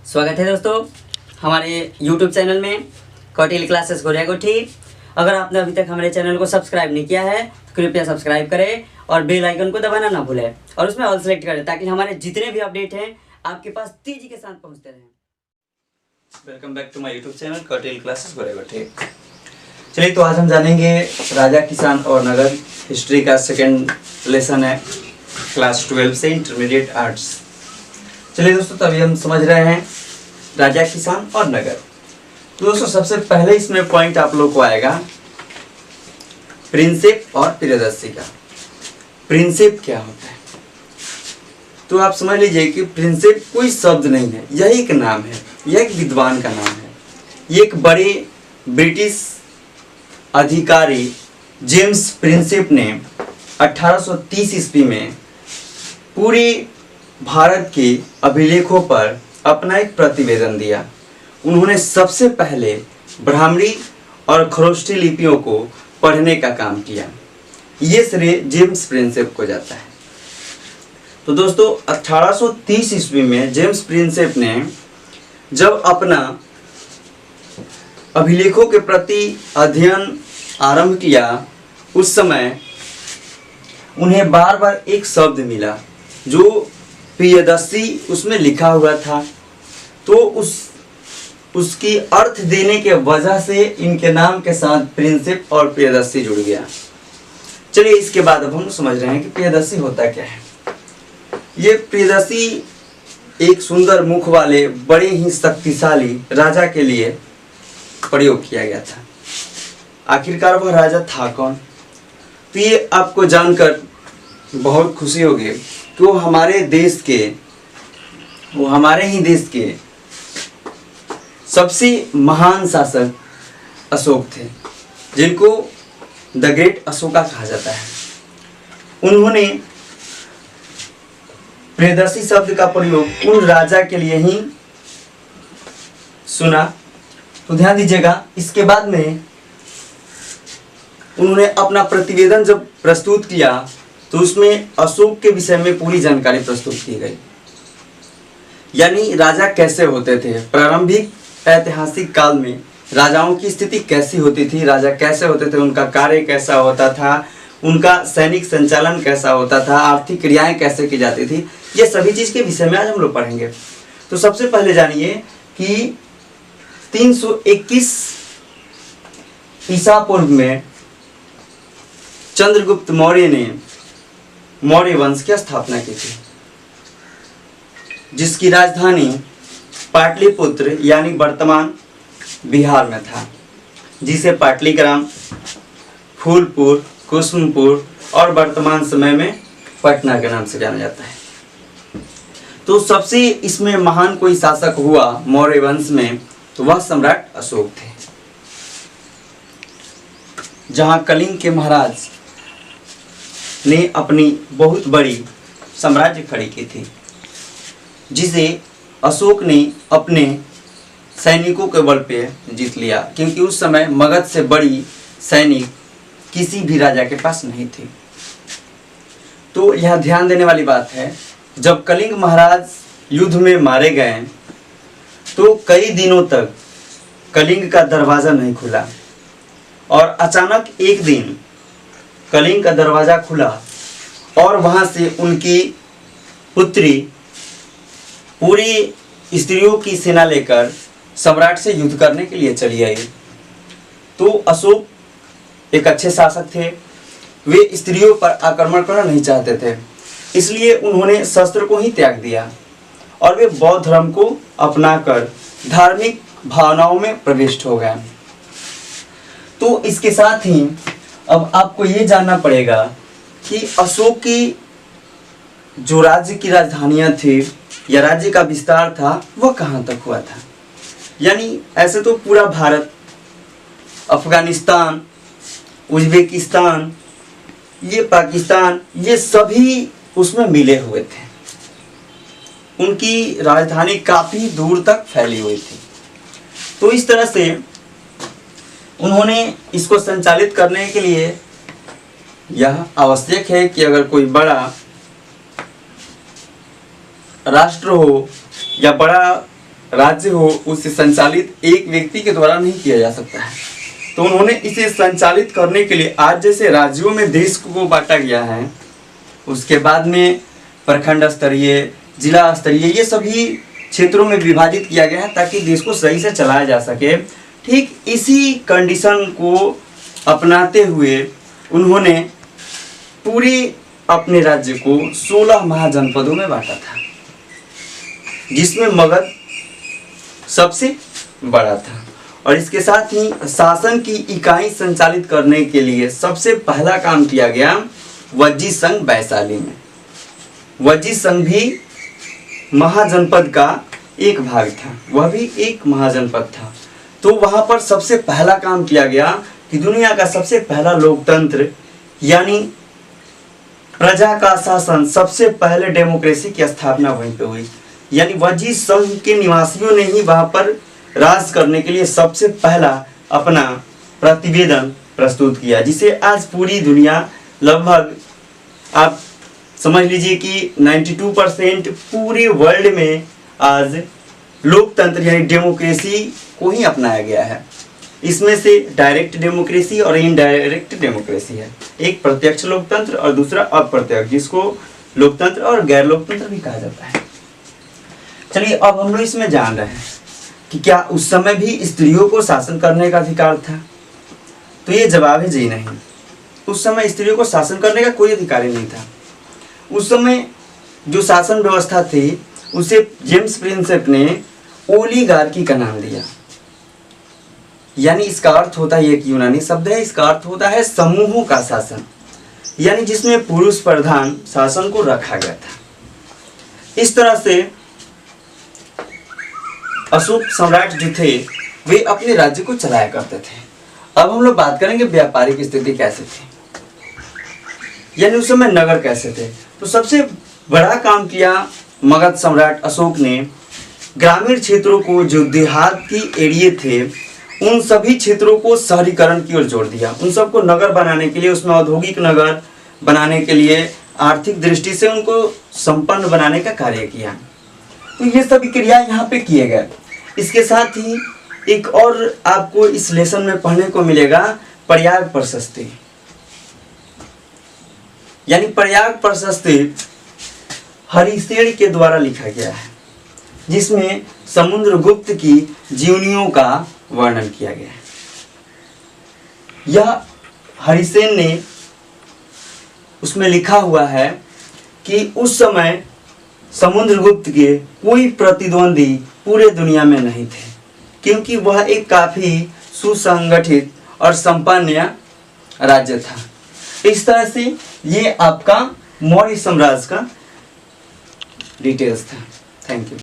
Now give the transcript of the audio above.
स्वागत है दोस्तों हमारे YouTube चैनल में कौटिल्य क्लासेस गोरियाकोठी। अगर आपने अभी तक हमारे चैनल को सब्सक्राइब नहीं किया है तो कृपया सब्सक्राइब करें और बेल आइकन को दबाना ना भूलें और उसमें ऑल सेलेक्ट करें ताकि हमारे जितने भी अपडेट हैं आपके पास तेजी के साथ पहुंचते रहें। Welcome back to my YouTube channel Kautilya classes Goriakothi. चलिए तो आज हम जानेंगे राजा, किसान और नगर हिस्ट्री का सेकेंड लेसन है क्लास 12 से इंटरमीडिएट आर्ट्स। चलिए दोस्तों, तो अभी हम समझ रहे हैं राजा, किसान और नगर। तो दोस्तों सबसे पहले इसमें पॉइंट आप लोग को आएगा प्रिंसिप और प्रियदर्शी का। प्रिंसिप क्या होता है तो आप समझ लीजिए कि प्रिंसिप कोई शब्द नहीं है, यह एक नाम है, यह एक विद्वान का नाम है। ये एक बड़े ब्रिटिश अधिकारी जेम्स प्रिंसिप ने 1830 ईस्वी में पूरे भारत के अभिलेखों पर अपना एक प्रतिवेदन दिया। उन्होंने सबसे पहले ब्राह्मणी और खरोष्ठी लिपियों को पढ़ने का काम किया। ये श्रेय जेम्स प्रिंसिप को जाता है। तो दोस्तों 1830 ईस्वी में जेम्स प्रिंसिप ने जब अपना अभिलेखों के प्रति अध्ययन आरंभ किया, उस समय उन्हें बार बार एक शब्द मिला जो प्रियदर्शी उसमें लिखा हुआ था। तो उसकी अर्थ देने के वजह से इनके नाम के साथ प्रिंसिप और प्रियदर्शी जुड़ गया। चलिए इसके बाद अब हम समझ रहे हैं कि प्रियदर्शी होता क्या है। ये प्रियदर्शी एक सुंदर मुख वाले बड़े ही शक्तिशाली राजा के लिए प्रयोग किया गया था। आखिरकार वह राजा था कौन? तो ये आपको जानकर बहुत खुशी होगी कि वो हमारे ही देश के सबसे महान शासक अशोक थे, जिनको द ग्रेट अशोका कहा जाता है। उन्होंने प्रियदर्शी शब्द का प्रयोग उन राजा के लिए ही सुना। तो ध्यान दीजिएगा, इसके बाद में उन्होंने अपना प्रतिवेदन जब प्रस्तुत किया तो उसमें अशोक के विषय में पूरी जानकारी प्रस्तुत की गई। यानी राजा कैसे होते थे, प्रारंभिक ऐतिहासिक काल में राजाओं की स्थिति कैसी होती थी, राजा कैसे होते थे, उनका कार्य कैसा होता था, उनका सैनिक संचालन कैसा होता था, आर्थिक क्रियाएं कैसे की जाती थी, ये सभी चीज के विषय में आज हम लोग पढ़ेंगे। तो सबसे पहले जानिए कि 321 ईसा पूर्व में चंद्रगुप्त मौर्य ने मौर्य वंश की स्थापना की थी, जिसकी राजधानी पाटलिपुत्र यानी वर्तमान बिहार में था, जिसे पाटलिग्राम, फूलपुर, कुसुमपुर और वर्तमान समय में पटना के नाम से जाना जाता है। तो सबसे इसमें महान कोई शासक हुआ मौर्य वंश में तो वह सम्राट अशोक थे। जहां कलिंग के महाराज ने अपनी बहुत बड़ी साम्राज्य खड़ी की थी, जिसे अशोक ने अपने सैनिकों के बल पे जीत लिया, क्योंकि उस समय मगध से बड़ी सैनिक किसी भी राजा के पास नहीं थी। तो यह ध्यान देने वाली बात है, जब कलिंग महाराज युद्ध में मारे गए तो कई दिनों तक कलिंग का दरवाज़ा नहीं खुला और अचानक एक दिन कलिंग का दरवाज़ा खुला और वहाँ से उनकी पुत्री पूरी स्त्रियों की सेना लेकर सम्राट से युद्ध करने के लिए चली आई। तो अशोक एक अच्छे शासक थे, वे स्त्रियों पर आक्रमण करना नहीं चाहते थे, इसलिए उन्होंने शस्त्र को ही त्याग दिया और वे बौद्ध धर्म को अपनाकर धार्मिक भावनाओं में प्रविष्ट हो गए। तो इसके साथ ही अब आपको ये जानना पड़ेगा कि अशोक की जो राज्य की राजधानियां थी या राज्य का विस्तार था वह कहाँ तक हुआ था। यानी ऐसे तो पूरा भारत, अफगानिस्तान, उज्बेकिस्तान, ये पाकिस्तान, ये सभी उसमें मिले हुए थे। उनकी राजधानी काफ़ी दूर तक फैली हुई थी। तो इस तरह से उन्होंने इसको संचालित करने के लिए यह आवश्यक है कि अगर कोई बड़ा राष्ट्र हो या बड़ा राज्य हो उसे संचालित एक व्यक्ति के द्वारा नहीं किया जा सकता है। तो उन्होंने इसे संचालित करने के लिए आज जैसे राज्यों में देश को बांटा गया है, उसके बाद में प्रखंड स्तरीय, जिला स्तरीय, ये सभी क्षेत्रों में विभाजित किया गया है ताकि देश को सही से चलाया जा सके। ठीक इसी कंडीशन को अपनाते हुए उन्होंने पूरे अपने राज्य को 16 महाजनपदों में बांटा था, जिसमें मगध सबसे बड़ा था। और इसके साथ ही शासन की इकाई संचालित करने के लिए सबसे पहला काम किया गया वज्जी संघ वैशाली में। वज्जी संघ भी महाजनपद का एक भाग था, वह भी एक महाजनपद था। तो वहां पर सबसे पहला काम किया गया कि दुनिया का सबसे पहला लोकतंत्र यानी प्रजा का शासन, सबसे पहले डेमोक्रेसी की स्थापना वहीं पे हुई। यानी वज्जी संघ के निवासियों ने ही वहां पर राज करने के लिए सबसे पहला अपना प्रतिवेदन प्रस्तुत किया, जिसे आज पूरी दुनिया लगभग आप समझ लीजिए कि 92% पूरे वर्ल्ड में आज लोकतंत्र यानी डेमोक्रेसी को ही अपनाया गया है। इसमें से डायरेक्ट डेमोक्रेसी और इनडायरेक्ट डेमोक्रेसी है। एक प्रत्यक्ष लोकतंत्र और दूसरा अप्रत्यक्ष, जिसको लोकतंत्र और गैर लोकतंत्र भी कहा जाता है। चलिए अब हम लोग इसमें जान रहे हैं कि क्या उस समय भी स्त्रियों को शासन करने का अधिकार था? तो ये जवाब है जी नहीं। उस समय स्त्रियों को शासन करने का कोई अधिकार ही नहीं था। उस समय जो शासन व्यवस्था थी उसे जेम्स प्रिंसेप ने ओलिगार्की का नाम दिया। यानी इसका अर्थ होता है, एक यूनानी शब्द है, इसका अर्थ होता है समूहों का शासन, यानी जिसमें पुरुष प्रधान शासन को रखा गया था। इस तरह से अशोक सम्राट जो थे वे अपने राज्य को चलाया करते थे। अब हम लोग बात करेंगे व्यापारिक स्थिति कैसे थी, यानी उस समय नगर कैसे थे। तो सबसे बड़ा काम किया मगध सम्राट अशोक ने, ग्रामीण क्षेत्रों को, जो देहात की एरिया थे, उन सभी क्षेत्रों को शहरीकरण की ओर जोड़ दिया। उन सबको नगर बनाने के लिए, उसमें औद्योगिक नगर बनाने के लिए, आर्थिक दृष्टि से उनको संपन्न बनाने का कार्य किया। तो ये सभी क्रिया यहाँ पे किए गए। इसके साथ ही एक और आपको इस लेसन में पढ़ने को मिलेगा, प्रयाग प्रशस्ति। यानी प्रयाग प्रशस्ति हरिसेन के द्वारा लिखा गया है, जिसमें समुद्रगुप्त की जीवनियों का वर्णन किया गया है। यह हरिसेन ने उसमें लिखा हुआ है कि उस समय समुद्रगुप्त के कोई प्रतिद्वंदी पूरे दुनिया में नहीं थे, क्योंकि वह एक काफी सुसंगठित और संपन्न राज्य था। इस तरह से ये आपका मौर्य साम्राज्य का डिटेल्स था। Thank you.